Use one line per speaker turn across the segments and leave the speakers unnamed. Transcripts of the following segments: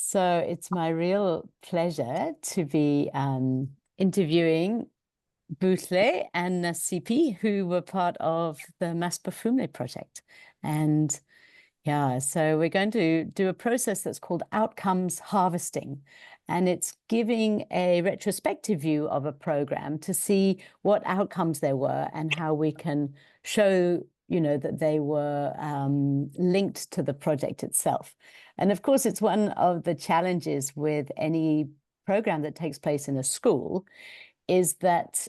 So it's my real pleasure to be interviewing Boutle and Nasipi, who were part of the Masperfume project. And yeah, so we're going to do a process that's called outcomes harvesting. And it's giving a retrospective view of a program to see what outcomes there were and how we can show, that they were linked to the project itself. And of course, it's one of the challenges with any program that takes place in a school is that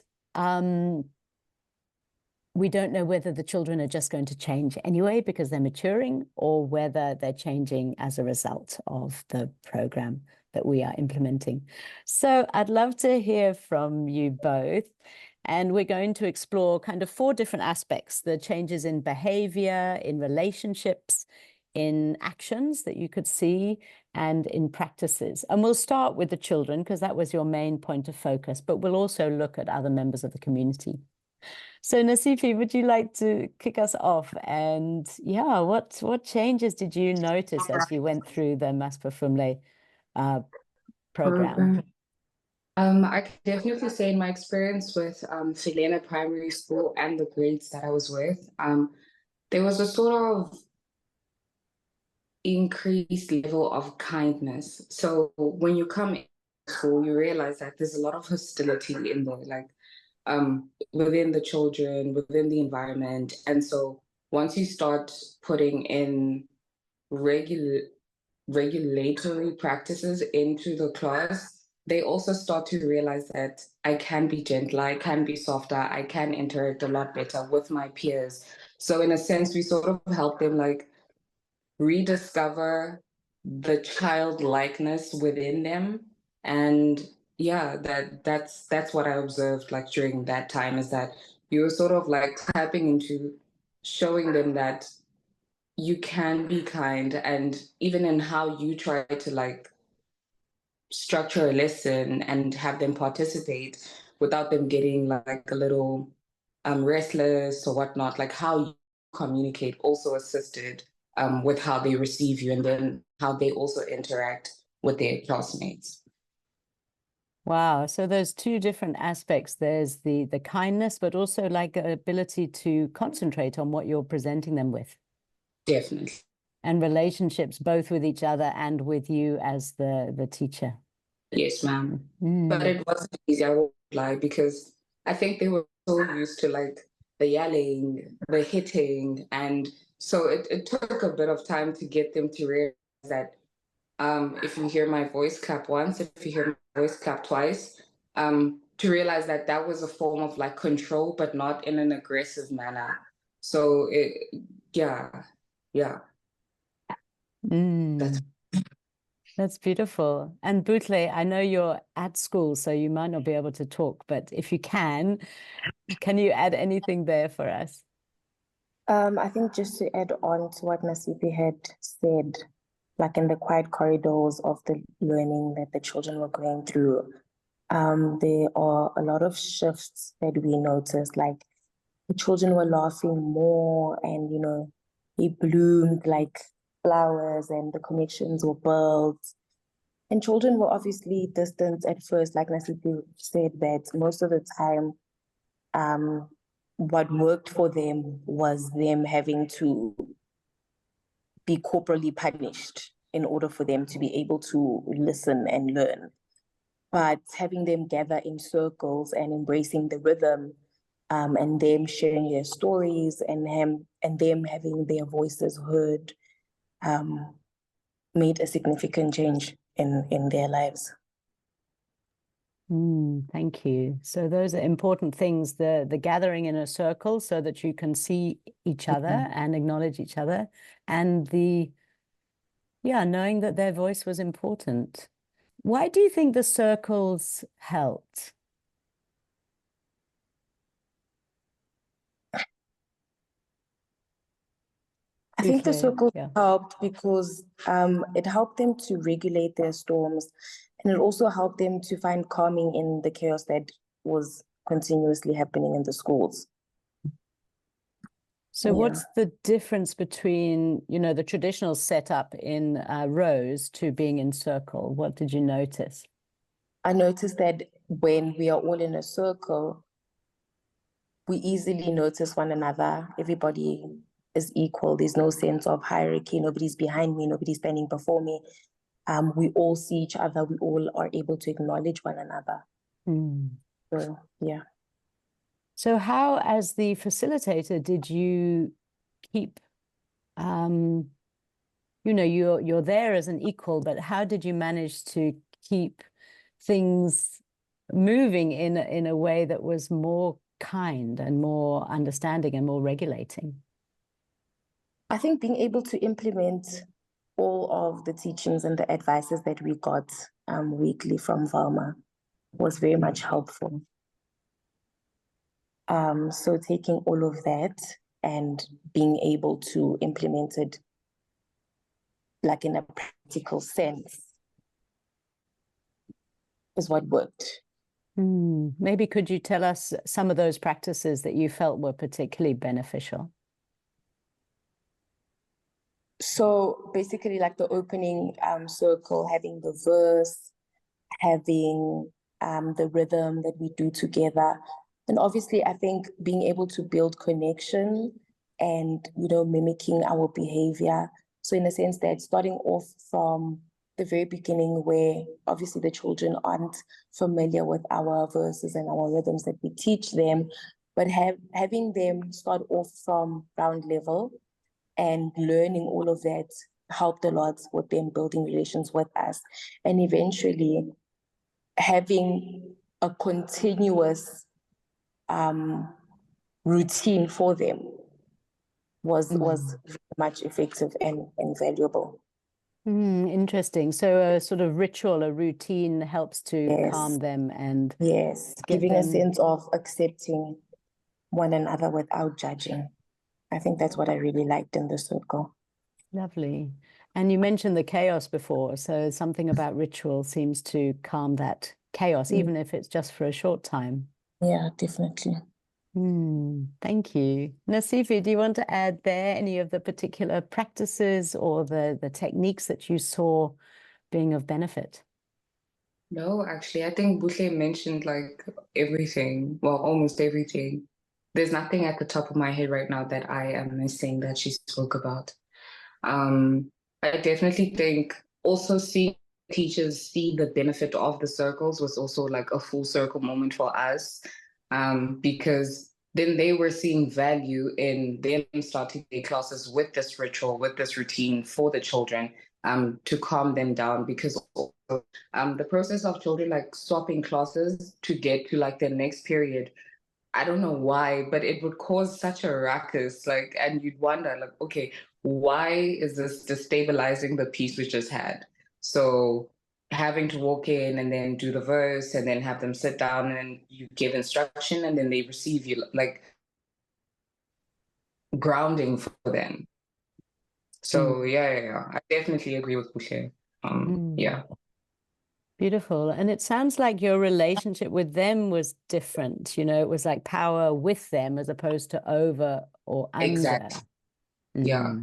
we don't know whether the children are just going to change anyway because they're maturing, or whether they're changing as a result of the program that we are implementing. So I'd love to hear from you both. And we're going to explore kind of 4 different aspects: the changes in behavior, in relationships, in actions that you could see, and in practices. And we'll start with the children because that was your main point of focus, but we'll also look at other members of the community. So Nasipi, would you like to kick us off? And yeah, what changes did you notice as you went through the Masperfume program?
I can definitely say in my experience with Selena Primary School and the grades that I was with, there was a sort of increased level of kindness. So when you come in school, you realize that there's a lot of hostility in there, like within the children, within the environment. And so once you start putting in regulatory practices into the class, they also start to realize that I can be gentler, I can be softer, I can interact a lot better with my peers. So in a sense, we sort of help them like rediscover the childlikeness within them. And yeah, that's what I observed like during that time, is that you were sort of like tapping into showing them that you can be kind, and even in how you try to like structure a lesson and have them participate without them getting like a little restless or whatnot, like how you communicate also assisted with how they receive you, and then how they also interact with their classmates.
Wow. So there's 2 different aspects. There's the kindness, but also like an ability to concentrate on what you're presenting them with.
Definitely.
And relationships, both with each other and with you as the teacher.
Yes, ma'am. But it wasn't easy, I won't lie, because I think they were so used to like the yelling, the hitting. And so it took a bit of time to get them to realize that if you hear my voice clap once, if you hear my voice clap twice, to realize that that was a form of like control, but not in an aggressive manner. So yeah.
That's beautiful. And Boutle, I know you're at school, so you might not be able to talk, but if you can you add anything there for us?
I think just to add on to what Nasipi had said, like in the quiet corridors of the learning that the children were going through, there are a lot of shifts that we noticed, like the children were laughing more, and, it bloomed like flowers, and the connections were built. And children were obviously distant at first, like Nasipi said, that most of the time, what worked for them was them having to be corporally punished in order for them to be able to listen and learn. But having them gather in circles and embracing the rhythm, and them sharing their stories, and them having their voices heard, made a significant change in their lives.
Thank you. So those are important things, the gathering in a circle so that you can see each other and acknowledge each other, and knowing that their voice was important. Why do you think the circles helped?
I think the circle helped because it helped them to regulate their storms, and it also helped them to find calming in the chaos that was continuously happening in the schools.
So what's the difference between, the traditional setup in rows to being in circle? What did you notice?
I noticed that when we are all in a circle, we easily notice one another. Everybody is equal. There's no sense of hierarchy. Nobody's behind me. Nobody's standing before me. We all see each other. We all are able to acknowledge one another. So, yeah.
So how, as the facilitator, did you keep, you're there as an equal, but how did you manage to keep things moving in a way that was more kind and more understanding and more regulating?
I think being able to implement all of the teachings and the advices that we got weekly from Valma was very much helpful. So taking all of that and being able to implement it like in a practical sense is what worked.
Maybe could you tell us some of those practices that you felt were particularly beneficial?
So basically like the opening circle, having the verse, having the rhythm that we do together. And obviously, I think being able to build connection and, mimicking our behavior. So in a sense that starting off from the very beginning where obviously the children aren't familiar with our verses and our rhythms that we teach them, but having them start off from ground level and learning all of that helped a lot with them building relations with us. And eventually having a continuous routine for them was very much effective and valuable.
Interesting. So a sort of ritual, a routine helps to calm them and
giving a sense of accepting one another without judging. I think that's what I really liked in the circle.
Lovely. And you mentioned the chaos before, so something about ritual seems to calm that chaos, even if it's just for a short time.
Yeah, definitely.
Thank you. Nasifi, do you want to add there any of the particular practices or the techniques that you saw being of benefit?
No, actually, I think Buhle mentioned like everything, well, almost everything. There's nothing at the top of my head right now that I am missing that she spoke about. I definitely think also seeing teachers see the benefit of the circles was also like a full circle moment for us, because then they were seeing value in them starting their classes with this ritual, with this routine for the children, to calm them down, because the process of children like swapping classes to get to like the next period, I don't know why, but it would cause such a ruckus, like, and you'd wonder, like, okay, why is this destabilizing the piece we just had? So having to walk in and then do the verse and then have them sit down and you give instruction and then they receive you, like grounding for them. So yeah, I definitely agree with Bushe. Yeah.
Beautiful. And it sounds like your relationship with them was different. It was like power with them as opposed to over or under.
Exactly. Yeah.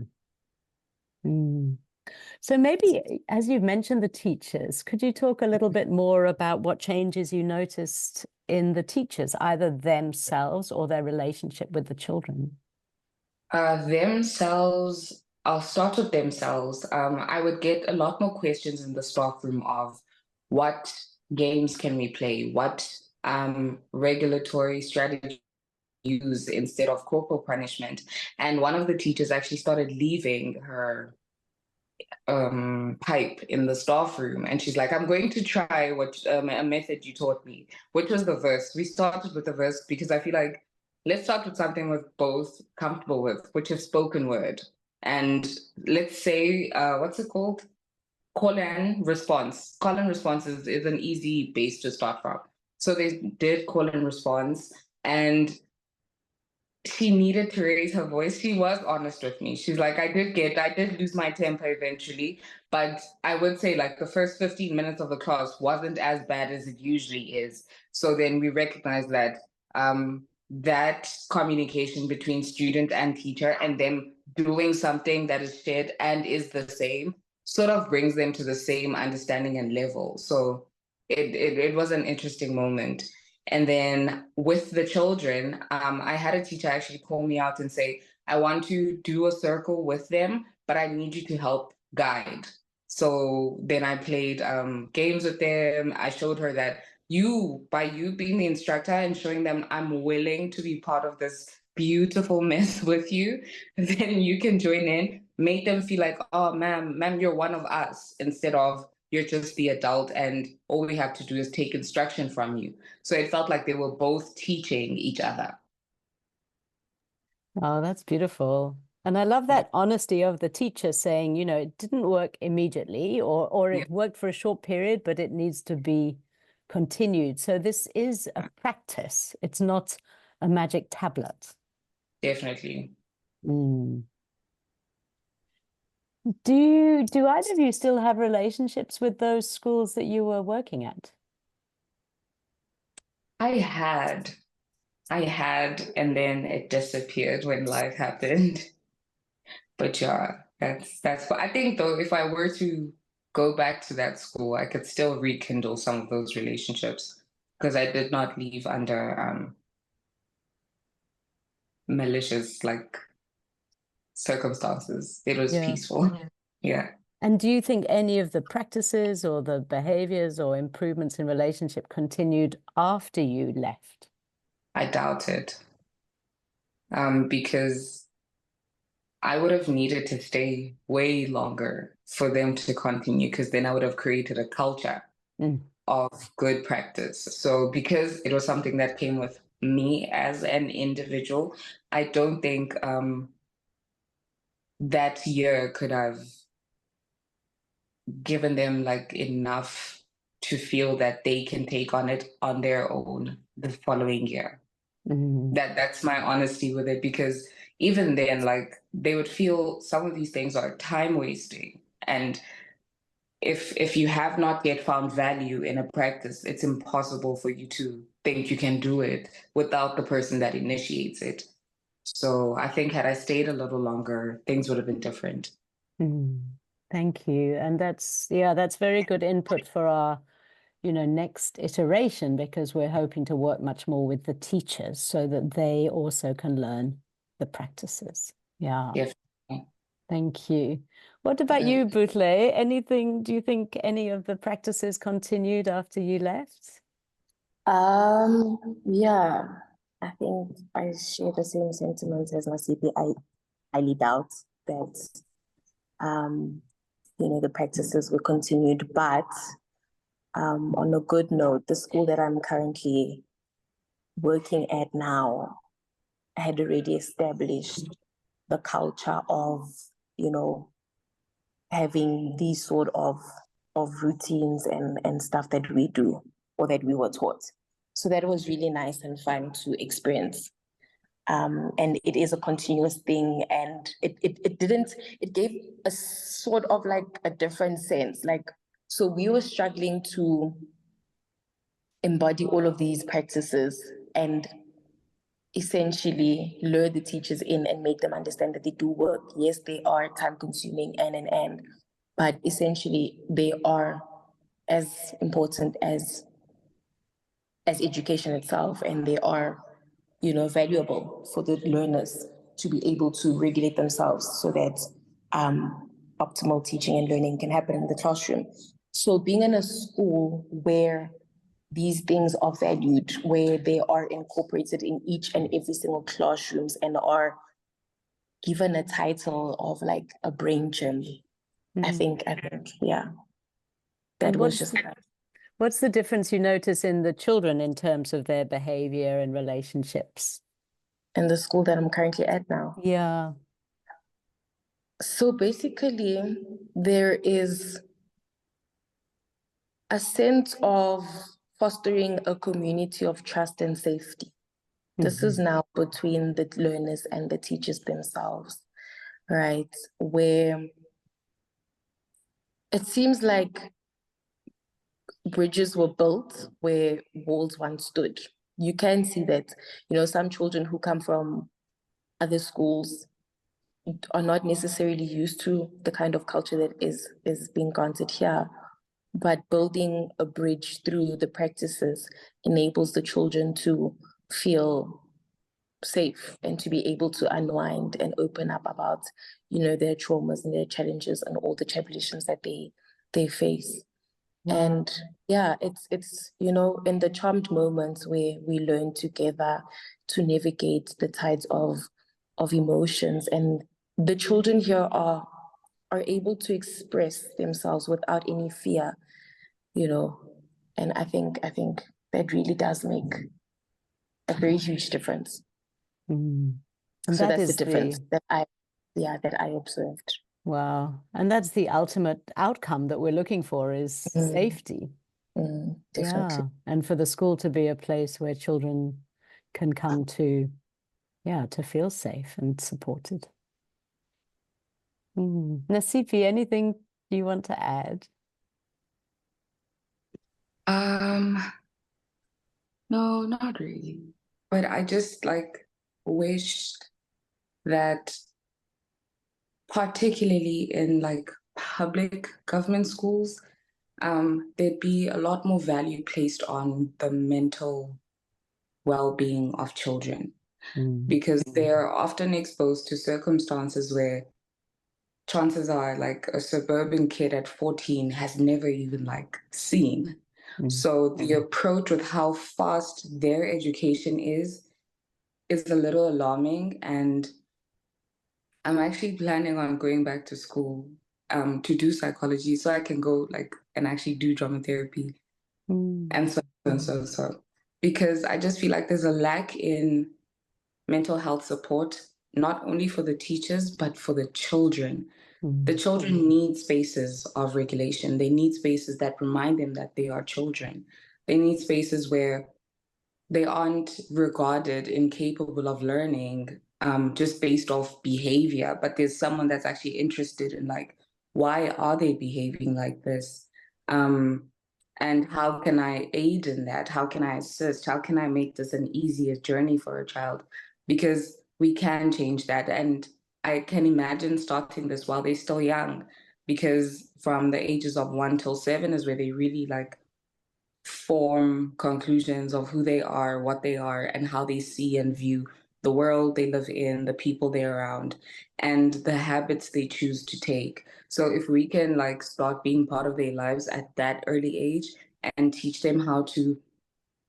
So maybe, as you've mentioned the teachers, could you talk a little bit more about what changes you noticed in the teachers, either themselves or their relationship with the children?
Themselves, I'll start with themselves. I would get a lot more questions in the staff room of what games can we play? What regulatory strategy use instead of corporal punishment? And one of the teachers actually started leaving her pipe in the staff room, and she's like, I'm going to try what a method you taught me, which was the verse. We started with the verse because I feel like let's start with something we're both comfortable with, which is spoken word. And let's say, what's it called? Call and response. Call and response is an easy base to start from. So they did call and response, and she needed to raise her voice. She was honest with me. She's like, I did lose my temper eventually, but I would say like the first 15 minutes of the class wasn't as bad as it usually is. So then we recognized that that communication between student and teacher and them doing something that is shared and is the same sort of brings them to the same understanding and level. So it was an interesting moment. And then with the children, I had a teacher actually call me out and say, I want to do a circle with them, but I need you to help guide. So then I played games with them. I showed her that by you being the instructor and showing them I'm willing to be part of this beautiful mess with you, then you can join in, make them feel like, oh, ma'am, you're one of us, instead of you're just the adult and all we have to do is take instruction from you. So it felt like they were both teaching each other.
Oh, that's beautiful. And I love that honesty of the teacher saying, you know, it didn't work immediately or it worked for a short period, but it needs to be continued. So this is a practice. It's not a magic tablet.
Definitely.
Mm. Do either of you still have relationships with those schools that you were working at?
I had, and then it disappeared when life happened. But yeah, that's what I think though, if I were to go back to that school, I could still rekindle some of those relationships because I did not leave under malicious like circumstances. It was peaceful. Yeah.
And do you think any of the practices or the behaviors or improvements in relationship continued after you left?
I doubt it. Because I would have needed to stay way longer for them to continue, because then I would have created a culture of good practice. So because it was something that came with me as an individual, I don't think that year could have given them like enough to feel that they can take on it on their own the following year. That's my honesty with it, because even then, like, they would feel some of these things are time wasting. And if you have not yet found value in a practice, it's impossible for you to think you can do it without the person that initiates it. So I think had I stayed a little longer, things would have been different.
Thank you. And that's very good input for our, you know, next iteration, because we're hoping to work much more with the teachers so that they also can learn the practices. Yeah.
Definitely.
Thank you. What about you, Butle? Anything, do you think any of the practices continued after you left?
Yeah, I think I share the same sentiments as Masipi. I highly doubt that, you know, the practices were continued, but on a good note, the school that I'm currently working at now had already established the culture of, you know, having these sort of routines and stuff that we do or that we were taught. So that was really nice and fun to experience. And it is a continuous thing, and it gave a sort of like a different sense. Like, so we were struggling to embody all of these practices and essentially lure the teachers in and make them understand that they do work. Yes, they are time consuming and, but essentially they are as important as education itself, and they are, you know, valuable for the learners to be able to regulate themselves so that optimal teaching and learning can happen in the classroom. So being in a school where these things are valued, where they are incorporated in each and every single classrooms and are given a title of like a brain gym, I think, yeah, that was just that.
What's the difference you notice in the children in terms of their behavior and relationships?
In the school that I'm currently at now?
Yeah.
So basically, there is a sense of fostering a community of trust and safety. This is now between the learners and the teachers themselves, right? Where it seems like bridges were built where walls once stood, you can see that, you know, some children who come from other schools are not necessarily used to the kind of culture that is being granted here. But building a bridge through the practices enables the children to feel safe and to be able to unwind and open up about, you know, their traumas and their challenges and all the tribulations that they face. And yeah, it's you know, in the charmed moments where we learn together to navigate the tides of emotions, and the children here are able to express themselves without any fear, you know. And I think that really does make a very huge difference.
Mm. And
So
that
that's the
is
difference that I observed.
wow. And that's the ultimate outcome that we're looking for is safety.
Definitely.
Yeah. And for the school to be a place where children can come to, to feel safe and supported. Nasipi, anything you want to add?
No, not really. But I just like wished that particularly in like public government schools, there'd be a lot more value placed on the mental well-being of children because they're often exposed to circumstances where chances are like a suburban kid at 14 has never even like seen. So the approach with how fast their education is a little alarming. And I'm actually planning on going back to school to do psychology so I can go like and actually do drama therapy and so because I just feel like there's a lack in mental health support, not only for the teachers, but for the children. The children need spaces of regulation. They need spaces that remind them that they are children. They need spaces where they aren't regarded incapable of learning just based off behavior, but there's someone that's actually interested in like, why are they behaving like this? And how can I aid in that? How can I assist? How can I make this an easier journey for a child? Because we can change that. And I can imagine starting this while they're still young, because from the ages of 1 till 7 is where they really like form conclusions of who they are, what they are, and how they see and view the world they live in, the people they're around, and the habits they choose to take. So if we can like start being part of their lives at that early age and teach them how to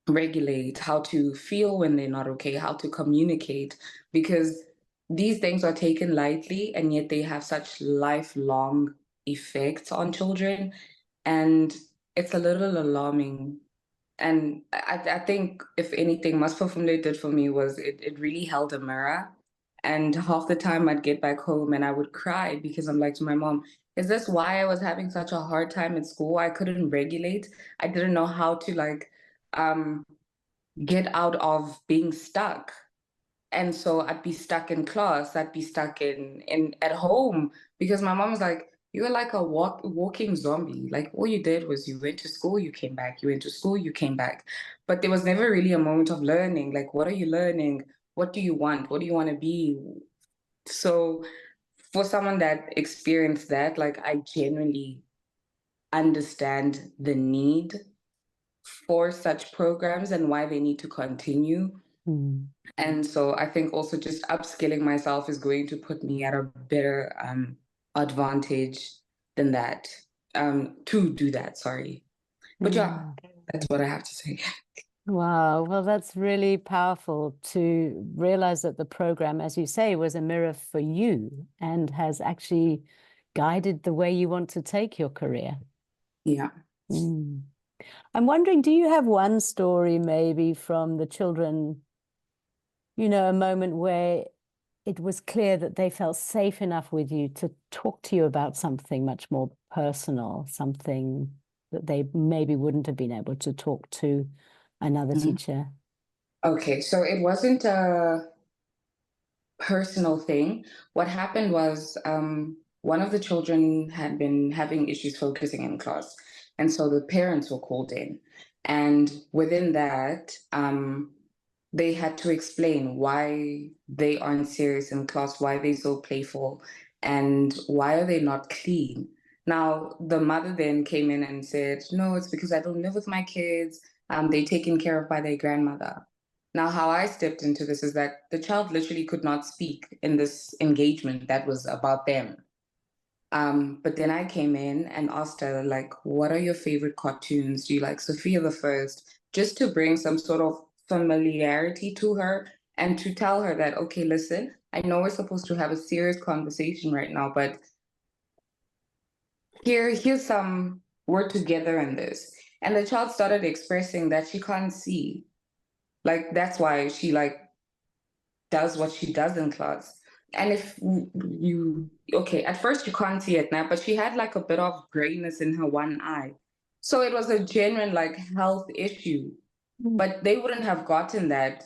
regulate, how to feel when they're not okay, how to communicate, because these things are taken lightly and yet they have such lifelong effects on children. And it's a little alarming. And I think, if anything, Masphefumle did for me was it really held a mirror. And half the time I'd get back home and I would cry because I'm like to my mom, is this why I was having such a hard time at school? I couldn't regulate. I didn't know how to like get out of being stuck. And so I'd be stuck in class, I'd be stuck in at home because my mom was like, you were like a walking zombie. Like all you did was you went to school, you came back, you went to school, you came back. But there was never really a moment of learning. Like, what are you learning? What do you want? What do you want to be? So for someone that experienced that, like I genuinely understand the need for such programs and why they need to continue. And so I think also just upskilling myself is going to put me at a better advantage than that, to do that, sorry. But yeah, that's what I have to say.
Wow, well, that's really powerful to realize that the program, as you say, was a mirror for you and has actually guided the way you want to take your career.
Yeah.
I'm wondering, do you have one story maybe from the children, you know, a moment where it was clear that they felt safe enough with you to talk to you about something much more personal, something that they maybe wouldn't have been able to talk to another teacher?
Okay, so it wasn't a personal thing. What happened was one of the children had been having issues focusing in class. And so the parents were called in. And within that, they had to explain why they aren't serious in class, why they're so playful, and why are they not clean. Now, the mother then came in and said, no, it's because I don't live with my kids. They're taken care of by their grandmother. Now, how I stepped into this is that the child literally could not speak in this engagement that was about them. But then I came in and asked her, like, what are your favorite cartoons? Do you like Sophia the First? Just to bring some sort of familiarity to her and to tell her that, okay, listen, I know we're supposed to have a serious conversation right now, but here's some, we're together in this. And the child started expressing that she can't see. Like, that's why she like does what she does in class. And if you, okay, at first you can't see it now, but she had like a bit of grayness in her one eye. So it was a genuine like health issue, but they wouldn't have gotten that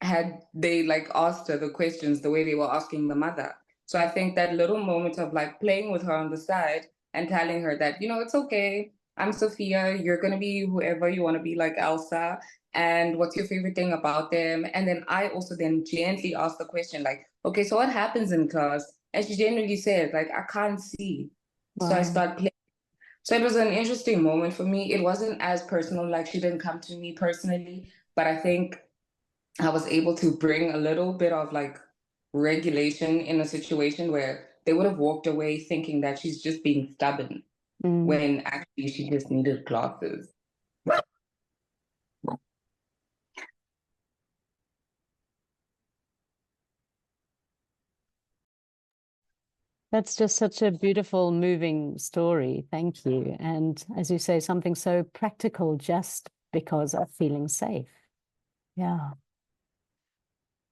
had they like asked her the questions the way they were asking the mother. So I think that little moment of like playing with her on the side and telling her that, you know, it's okay. I'm Sophia. You're going to be whoever you want to be, like Elsa. And what's your favorite thing about them? And then I also then gently asked the question, like, okay, so what happens in class? And she genuinely said, like, I can't see. So I
Wow.
start playing. So it was an interesting moment for me. It wasn't as personal, like she didn't come to me personally, but I think I was able to bring a little bit of like regulation in a situation where they would have walked away thinking that she's just being stubborn when actually she just needed glasses.
That's just such a beautiful, moving story. Thank you. And as you say, something so practical just because of feeling safe. Yeah.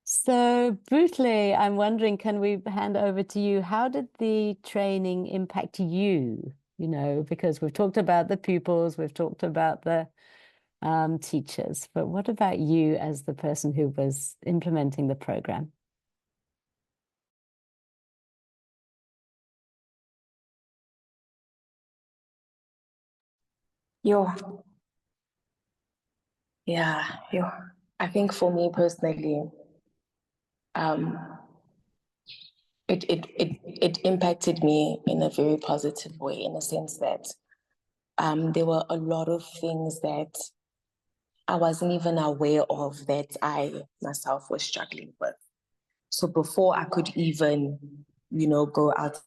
So, Bootle, I'm wondering, can we hand over to you? How did the training impact you? You know, because we've talked about the pupils, we've talked about the teachers, but what about you as the person who was implementing the program?
I think for me personally, it impacted me in a very positive way, in a sense that there were a lot of things that I wasn't even aware of that I myself was struggling with. So before I could even, go out,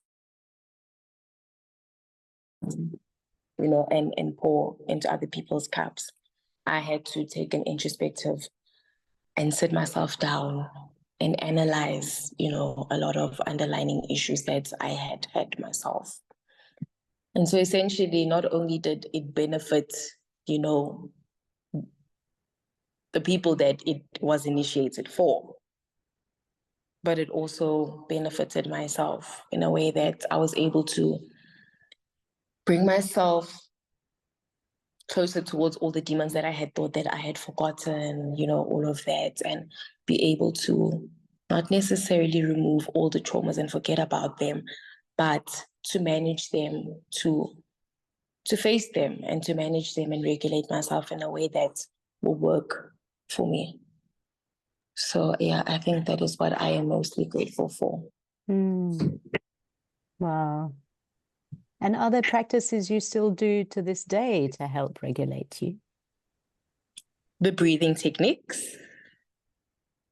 and pour into other people's cups, I had to take an introspective and sit myself down and analyze, a lot of underlying issues that I had myself. And so essentially, not only did it benefit, the people that it was initiated for, but it also benefited myself in a way that I was able to bring myself closer towards all the demons that I had thought that I had forgotten, all of that, and be able to not necessarily remove all the traumas and forget about them, but to manage them, to face them and to manage them and regulate myself in a way that will work for me. So yeah, I think that is what I am mostly grateful for.
Wow. And are there practices you still do to this day to help regulate you?
The breathing techniques.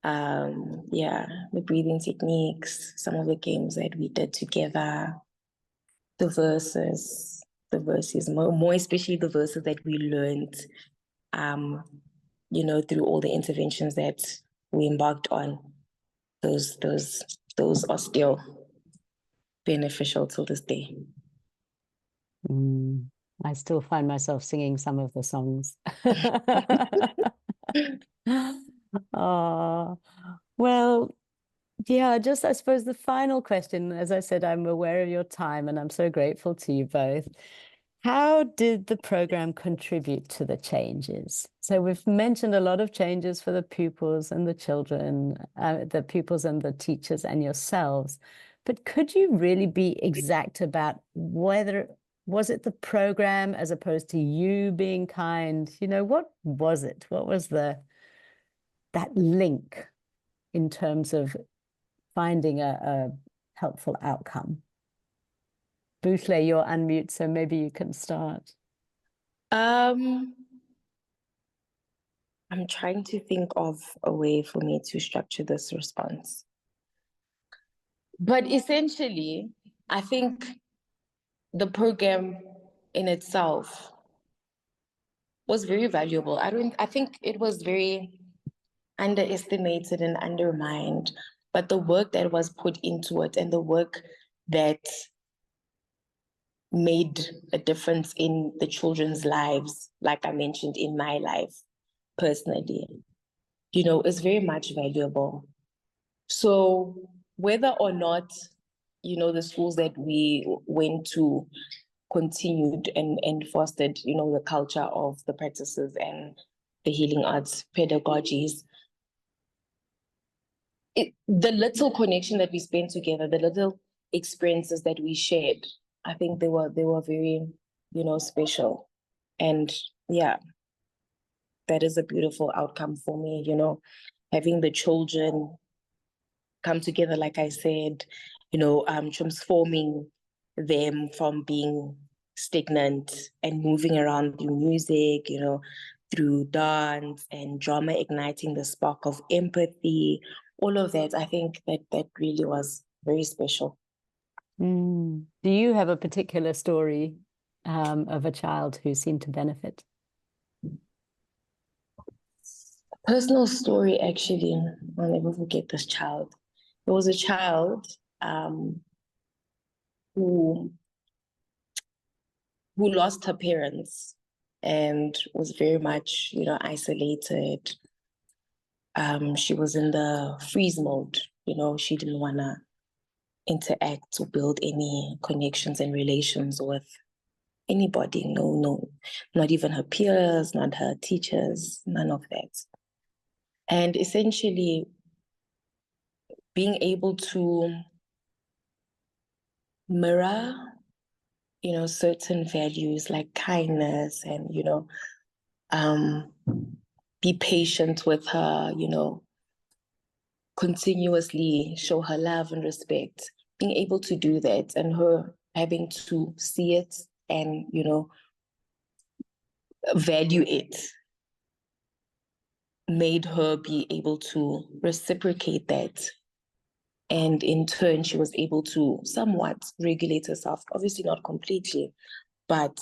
The breathing techniques, some of the games that we did together, the verses, more especially the verses that we learned, through all the interventions that we embarked on. Those are still beneficial till this day.
I still find myself singing some of the songs. Oh, well, yeah, just I suppose the final question, as I said, I'm aware of your time and I'm so grateful to you both. How did the program contribute to the changes? So we've mentioned a lot of changes for the pupils and the children, the pupils and the teachers and yourselves, but could you really be exact about whether, was it the program as opposed to you being kind? What was it? What was the that link in terms of finding a helpful outcome? Boutle, you're unmute, so maybe you can start.
I'm trying to think of a way for me to structure this response. But essentially, I think the program in itself was very valuable. I think it was very underestimated and undermined, but the work that was put into it and the work that made a difference in the children's lives, like I mentioned in my life personally, is very much valuable. So whether or not, the schools that we went to continued and fostered, the culture of the practices and the healing arts pedagogies, the little connection that we spent together, the little experiences that we shared, I think they were very, special. And yeah, that is a beautiful outcome for me, having the children come together, like I said, transforming them from being stagnant and moving around through music, through dance and drama, igniting the spark of empathy, all of that. I think that really was very special.
Do you have a particular story of a child who seemed to benefit?
Personal story, actually, I'll never forget this child. There was a child who lost her parents and was very much, isolated. She was in the freeze mode. She didn't want to interact or build any connections and relations with anybody. No, not even her peers, not her teachers, none of that. And essentially, being able to mirror, certain values like kindness and, be patient with her, continuously show her love and respect, being able to do that and her having to see it and, value it made her be able to reciprocate that. And in turn, she was able to somewhat regulate herself, obviously not completely, but,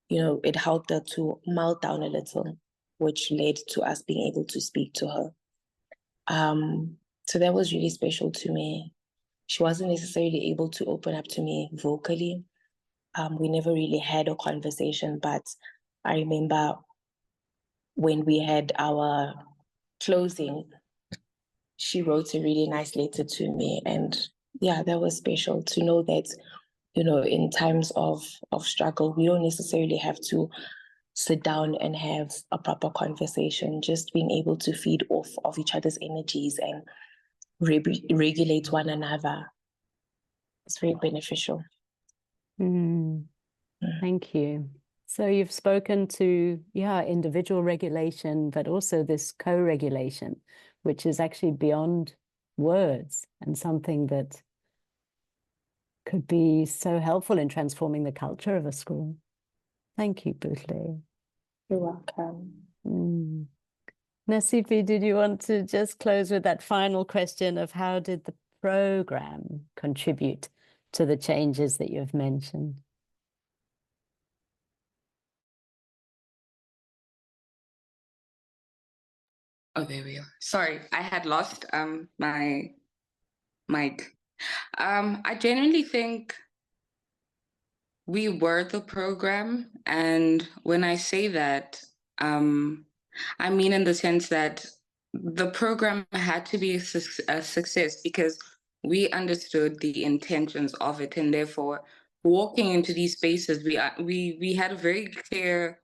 it helped her to melt down a little, which led to us being able to speak to her. So that was really special to me. She wasn't necessarily able to open up to me vocally. We never really had a conversation, but I remember when we had our closing, she wrote a really nice letter to me. And yeah, that was special to know that, in times of struggle, we don't necessarily have to sit down and have a proper conversation, just being able to feed off of each other's energies and regulate one another. It's very beneficial.
Thank you. So you've spoken to, individual regulation, but also this co-regulation, which is actually beyond words and something that could be so helpful in transforming the culture of a school. Thank you, Boutle.
You're welcome.
Nasipi, did you want to just close with that final question of how did the program contribute to the changes that you've mentioned?
Oh, there we are. Sorry, I had lost my mic. I genuinely think we were the program, and when I say that, I mean in the sense that the program had to be a success because we understood the intentions of it, and therefore walking into these spaces, we had a very clear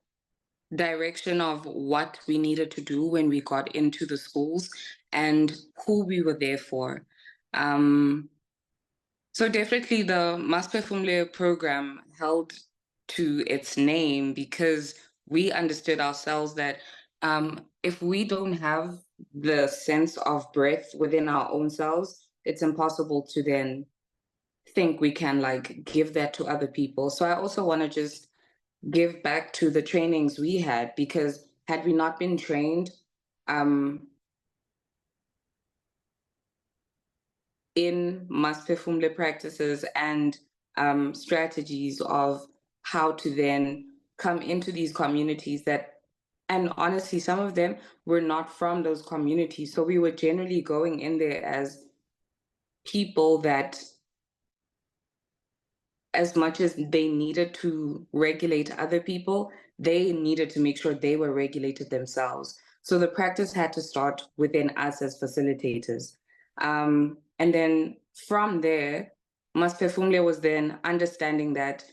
direction of what we needed to do when we got into the schools and who we were there for. So definitely the Masphefumle program held to its name because we understood ourselves that if we don't have the sense of breath within our own selves, it's impossible to then think we can like give that to other people. So I also want to just give back to the trainings we had, because had we not been trained in Masphefumle practices and strategies of how to then come into these communities that, and honestly, some of them were not from those communities. So we were generally going in there as people that, as much as they needed to regulate other people, they needed to make sure they were regulated themselves. So the practice had to start within us as facilitators. And then from there, Masphefumle was then understanding that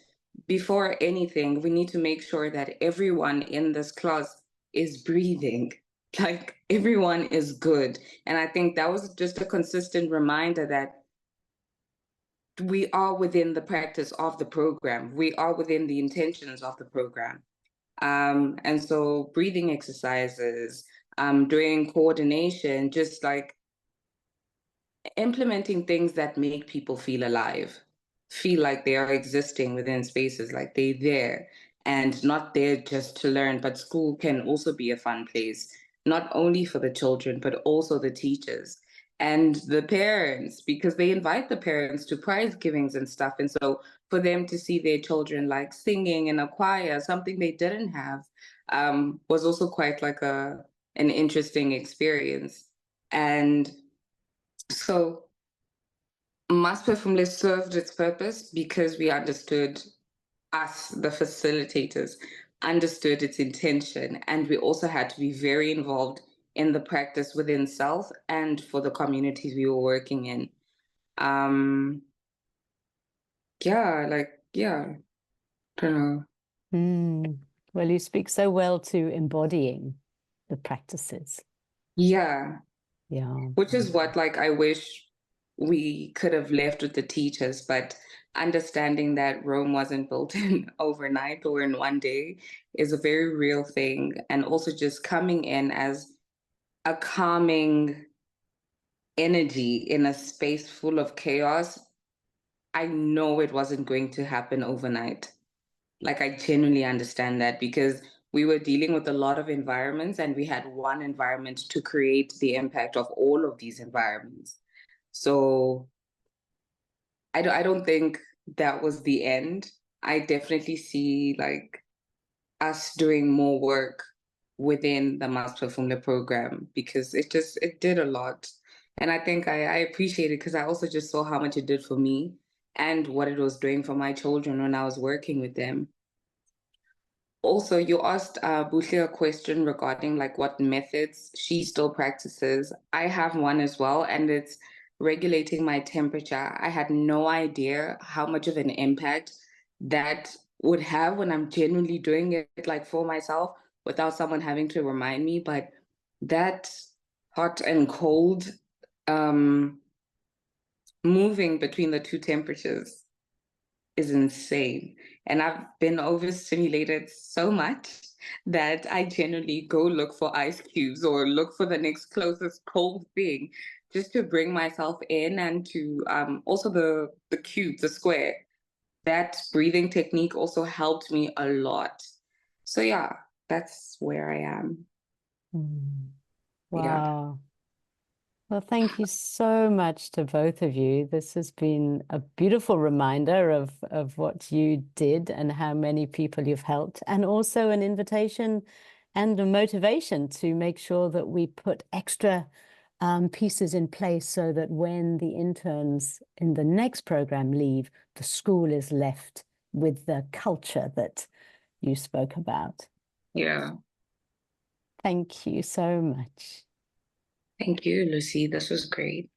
before anything, we need to make sure that everyone in this class is breathing, like everyone is good. And I think that was just a consistent reminder that we are within the practice of the program. We are within the intentions of the program. And so breathing exercises, doing coordination, just like implementing things that make people feel alive, feel like they are existing within spaces, like they're there and not there just to learn. But school can also be a fun place, not only for the children, but also the teachers and the parents, because they invite the parents to prize givings and stuff. And so for them to see their children like singing in a choir, something they didn't have, was also quite like an interesting experience. And so Masphefumle served its purpose because we understood, us, the facilitators, understood its intention, and we also had to be very involved in the practice within self and for the communities we were working in. Yeah, I don't know.
Well, you speak so well to embodying the practices.
Yeah.
Yeah.
Which is what, like, I wish we could have left with the teachers, but understanding that Rome wasn't built in overnight or in one day is a very real thing. And also just coming in as a calming energy in a space full of chaos, I know it wasn't going to happen overnight. Like, I genuinely understand that, because we were dealing with a lot of environments and we had one environment to create the impact of all of these environments. So I don't think that was the end. I definitely see like us doing more work within the Masphefumle program, because it did a lot. And I think I appreciate it because I also just saw how much it did for me and what it was doing for my children when I was working with them. Also, you asked Buhle a question regarding like what methods she still practices. I have one as well, and it's regulating my temperature. I had no idea how much of an impact that would have when I'm genuinely doing it like for myself without someone having to remind me. But that hot and cold, moving between the two temperatures is insane. And I've been overstimulated so much that I generally go look for ice cubes or look for the next closest cold thing just to bring myself in, and to also the cube, the square. That breathing technique also helped me a lot. So yeah, that's where I am.
Wow.
Yeah.
Well, thank you so much to both of you. This has been a beautiful reminder of what you did and how many people you've helped, and also an invitation and a motivation to make sure that we put extra pieces in place so that when the interns in the next program leave, the school is left with the culture that you spoke about.
Yeah.
Thank you so much.
Thank you, Lucy. This was great.